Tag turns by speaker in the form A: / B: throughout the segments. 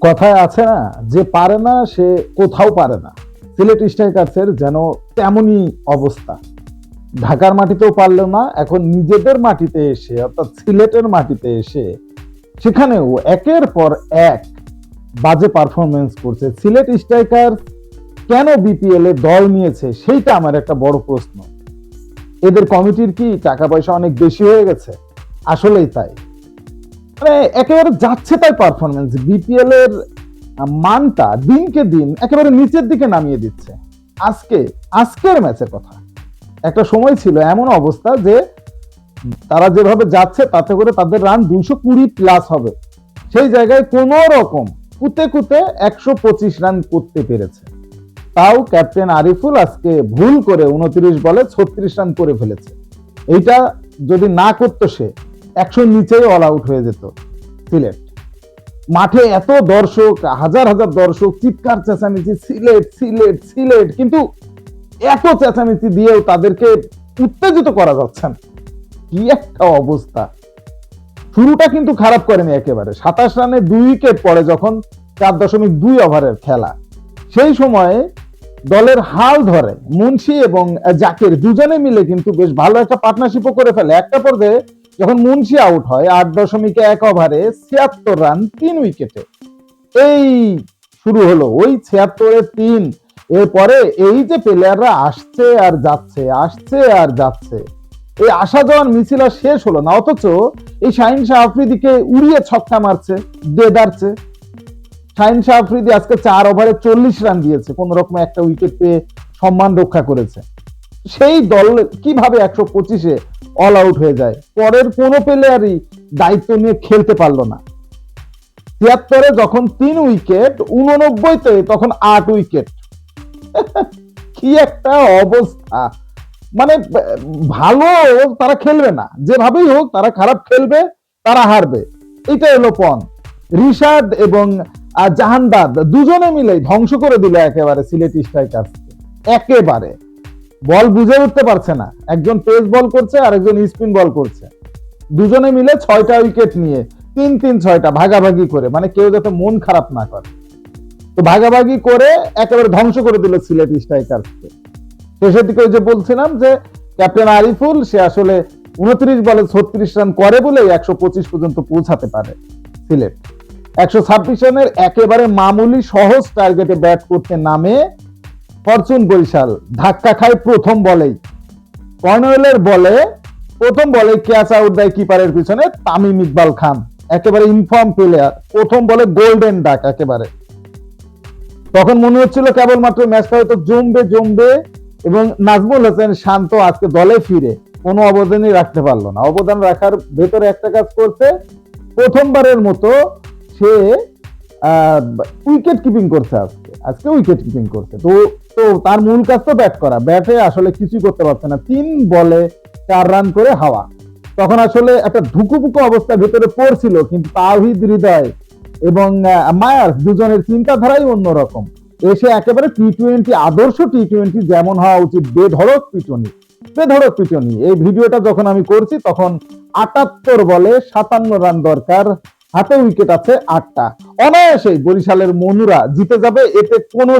A: কথায় আছে না, যে পারে না সে কোথাও পারে না। সিলেট স্ট্রাইকার্সের যেন তেমনই অবস্থা। ঢাকার মাটিতেও পারলো না, এখন নিজেদের মাটিতে এসে অর্থাৎ সিলেটের মাটিতে এসে সেখানেও একের পর এক বাজে পারফরমেন্স করছে। সিলেট স্ট্রাইকার্স কেন বিপিএল এ দল নিয়েছে সেইটা আমার একটা বড় প্রশ্ন। এদের কমিটির কি টাকা পয়সা অনেক বেশি হয়ে গেছে? আসলেই তাই, মানে একেবারে যাচ্ছে তাই পারফরমেন্স। বিপিএল এর মানটা দিনকে দিন একেবারে নিচের দিকে নামিয়ে দিচ্ছে। আজকের ম্যাচের কথা, একটা সময় ছিল এমন অবস্থা যে তারা যেভাবে যাচ্ছে তাতে করে তাদের রান 220 প্লাস হবে, সেই জায়গায় কোন রকম কুতে কুতে 125 রান করতে পেরেছে। তাও ক্যাপ্টেন আরিফুল আজকে ভুল করে 29 বলে 36 রান করে ফেলেছে। এইটা যদি না করতো সে 100 নিচেই অল আউট হয়ে যেত সিলেট। মাঠে এত দর্শক, হাজার হাজার দর্শক, চিৎকার চেঁচামেচি সিলেট সিলেট সিলেট, কিন্তু এত চেঁচামেচি দিয়েও তাদেরকে উত্তেজিত করা যাচ্ছে না। কি একটা অবস্থা! শুরুটা কিন্তু খারাপ করেনি একেবারে। 27 রানে 2 উইকেট পড়ে যখন 4.2 ওভারের খেলা, সেই সময়ে দলের হাল ধরে মুন্সি এবং জাকির দুজনে মিলে কিন্তু বেশ ভালো একটা পার্টনারশিপও করে ফেলে। একটা পর্যায়ে যখন মুন্সি আউট হয় 8.1 ওভারে 76 রান 3 উইকেটে, এই শুরু হলো ওই 76-এ 3। এরপরে এই যে প্লেয়াররা আসছে আর যাচ্ছে, আসছে আর যাচ্ছে, এই আসা যাওয়ার মিছিল আর শেষ হলো না, অথচ এই শাহিন শাহ আফ্রিদিকে উড়িয়ে ছক্কা মারছে, দেদারছে। শাহিন শাহ আফ্রিদি আজকে 4 ওভারে 40 রান দিয়েছে, কোন রকম একটা উইকেট পেয়ে সম্মান রক্ষা করেছে। সেই দল কিভাবে 125-এ অল আউট হয়ে যায়? পরের কোন প্লেয়ারই দায়িত্ব নিয়ে খেলতে পারলো না। 73-এ যখন 3 উইকেট, 89-তে তখন 8 উইকেট। কি একটা অবস্থা! মানে ভালো তারা খেলবে না, যেভাবেই হোক তারা খারাপ খেলবে, তারা হারবে, এটা হলো পণ। রিশাদ এবং জাহানদাদ দুজনে মিলে ধ্বংস করে দিল একেবারে সিলেট স্ট্রাইকার্সকে। একেবারে বল বুঝে উঠতে পারছে না, একজন পেস বল করছে আর একজন স্পিন বল করছে, দুজনে মিলে 6টা উইকেট নিয়ে 3-3-6টা ভাগাভাগি করে, মানে কেউ যাতে মন খারাপ না করে, তো ভাগাভাগি করে একেবারে ধ্বংস করে দিল সিলেট স্ট্রাইকার্সকে। শেষের দিকে ওই যে বলছিলাম যে ক্যাপ্টেন আরিফুল সে আসলে 29 বলে 36 রান করে বলে 125 পর্যন্ত পৌঁছাতে পারে সিলেট। 126 রানের একেবারে মামুলি সহজ টার্গেটে ব্যাট করতে নামে ফরচুন বরিশাল ধাক্কা খায় প্রথম বলেই। কর্নওয়েলের বলে প্রথম বলে ক্যাচ আউট দেয় কিপারের পিছনে তামিম ইকবাল খান, একেবারে ইনফর্ম প্লেয়ার। প্রথম বলে গোল্ডেন ডাক একেবারে। তখন মনে হচ্ছিল কেবলমাত্র ম্যাচটা হয়তো জমবে, এবং নাজমুল হোসেন শান্ত আজকে দলে ফিরে কোনো অবদানই রাখতে পারলো না। অবদান রাখার ভেতরে একটা কাজ করছে, প্রথমবারের মতো সে উইকেট কিপিং করছে। আজকে উইকেট কিপিং করছে, তো তার মূল কাজ তো ব্যাট করা, ব্যাটে আসলে কিছুই করতে পারছে না। 3 বলে 4 রান করে হাওয়া। তখন আসলে একটা ধুকুপুকু অবস্থার ভেতরে পড়ছিল, কিন্তু তাওহিদ হৃদয় এবং মায়ার্স দুজনের চিন্তাধারাই অন্যরকম। এসে একেবারে টি-20 আদর্শ টি-20 যেমন হওয়া উচিত, বেধড়ক পিটনি। এই ভিডিওটা যখন আমি করছি তখন 78 বলে 57 রান দরকার, হাতে উইকেট আছে 8টা। অনায়াসেই বরিশালের মনুরা জিতে যাবে, এতে কোনো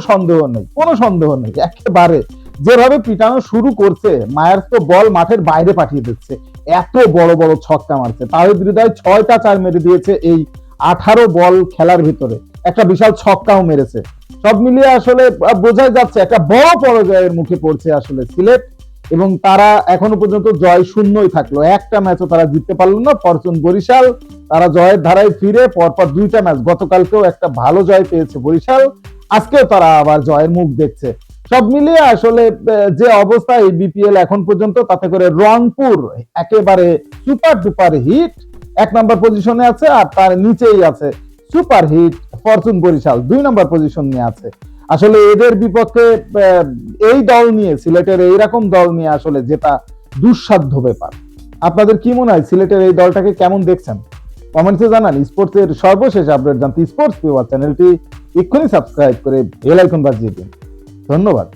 A: সন্দেহ নেই। একেবারে যেভাবে পিটানো শুরু করছে মায়ার্স, তো বল মাঠের বাইরে পাঠিয়ে দিচ্ছে, এত বড় বড় ছক্কা মারছে। তাহিদ হৃদয় 6টা 4 মেরে দিয়েছে এই 18 বল খেলার ভিতরে, একটা বিশাল ছক্কাও মেরেছে। সব মিলিয়ে আসলে বোঝাই যাচ্ছে একটা বড় পরাজয়ের মুখে পড়ছে আসলে সিলেট, এবং তারা এখনো পর্যন্ত জয় শূন্যই থাকলো। একটা ম্যাচও তারা জিততে পারলো না। ফরচুন বরিশাল তারা জয়ের ধারায় ফিরে পরপর 2টা ম্যাচ, গতকালকেও একটা ভালো জয় পেয়েছে বরিশাল, আজকেও তারা আবার জয়ের মুখ দেখছে। সব মিলিয়ে আসলে যে অবস্থা এই বিপিএল এখন পর্যন্ত, তাতে করে রংপুর একেবারে সুপার ডুপার হিট 1 নম্বর পজিশনে আছে, আর তার নিচেই আছে সুপার হিট ফরচুন বরিশাল 2 নম্বর পজিশন নিয়ে আছে। আসলে এদের বিপক্ষে এই দল নিয়ে, সিলেটের এইরকম দল নিয়ে আসলে যেটা দুঃসাধ্য ব্যাপার। আপনাদের কি মনে হয় সিলেটের এই দলটাকে কেমন দেখছেন? কমেন্টসে জানান। স্পোর্টসের সর্বশেষ আপডেট জানতে স্পোর্টস ফিভার চ্যানেলটি এক্ষুনি সাবস্ক্রাইব করে বেল আইকন বাজিয়ে দিন। ধন্যবাদ।